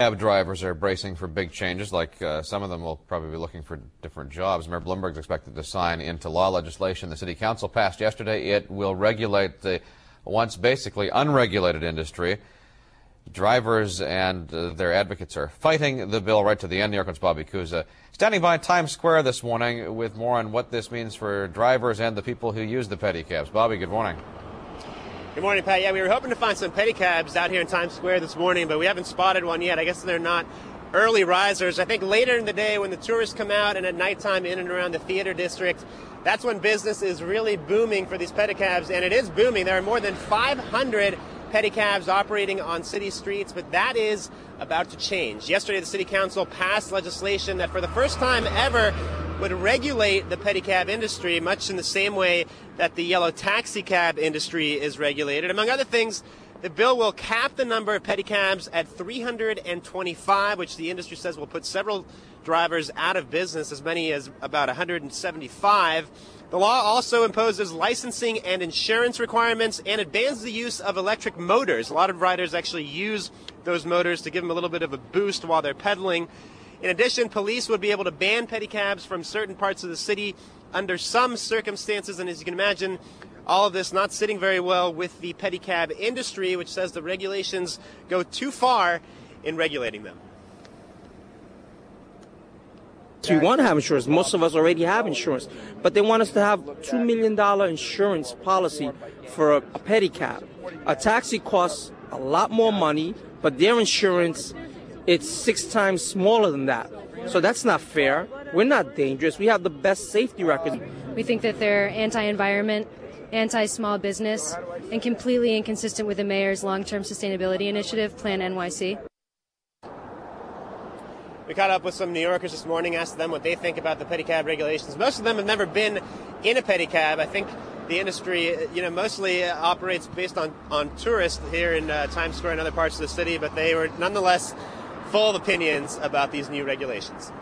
Cab drivers are bracing for big changes, like some of them will probably be looking for different jobs. Mayor Bloomberg is expected to sign into law legislation the City Council passed yesterday. It will regulate the once basically unregulated industry. Drivers and their advocates are fighting the bill right to the end. New York's Bobby Kuza standing by Times Square this morning with more on what this means for drivers and the people who use the pedicabs. Bobby, good morning. Good morning, Pat. Yeah, we were hoping to find some pedicabs out here in Times Square this morning, but we haven't spotted one yet. I guess they're not early risers. I think later in the day when the tourists come out and at nighttime in and around the theater district, that's when business is really booming for these pedicabs, and it is booming. There are more than 500 pedicabs operating on city streets, but that is about to change. Yesterday, the City Council passed legislation that for the first time ever would regulate the pedicab industry, much in the same way that the yellow taxi cab industry is regulated. Among other things, the bill will cap the number of pedicabs at 325, which the industry says will put several drivers out of business, as many as about 175. The law also imposes licensing and insurance requirements, and it bans the use of electric motors. A lot of riders actually use those motors to give them a little bit of a boost while they're pedaling. In addition, police would be able to ban pedicabs from certain parts of the city under some circumstances, and as you can imagine, all of this not sitting very well with the pedicab industry, which says the regulations go too far in regulating them. We want to have insurance. Most of us already have insurance, but they want us to have $2 million insurance policy for a pedicab. A taxi costs a lot more money, but their insurance, it's 6 times smaller than that. So that's not fair. We're not dangerous. We have the best safety record. We think that they're anti-environment, anti-small business, and completely inconsistent with the mayor's long-term sustainability initiative, Plan NYC. We caught up with some New Yorkers this morning, asked them what they think about the pedicab regulations. Most of them have never been in a pedicab. I think the industry, mostly operates based on tourists here in Times Square and other parts of the city, but they were nonetheless full of opinions about these new regulations.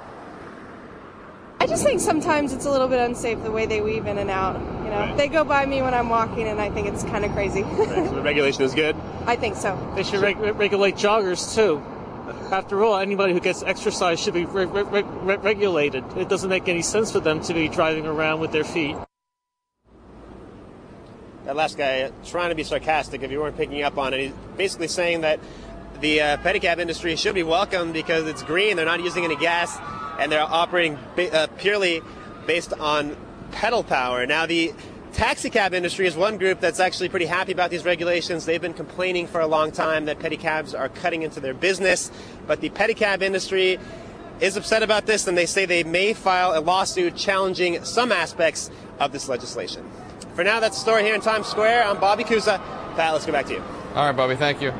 I just think sometimes it's a little bit unsafe the way they weave in and out. Right. They go by me when I'm walking, and I think it's kind of crazy. Right, so the regulation is good? I think so. They should regulate joggers, too. After all, anybody who gets exercise should be regulated. It doesn't make any sense for them to be driving around with their feet. That last guy, trying to be sarcastic if you weren't picking up on it, he's basically saying that the pedicab industry should be welcomed because it's green, they're not using any gas, and they're operating purely based on pedal power. Now, the taxi cab industry is one group that's actually pretty happy about these regulations. They've been complaining for a long time that pedicabs are cutting into their business, but the pedicab industry is upset about this, and they say they may file a lawsuit challenging some aspects of this legislation. For now, that's the story here in Times Square. I'm Bobby Kuza. Pat, let's go back to you. All right, Bobby, thank you.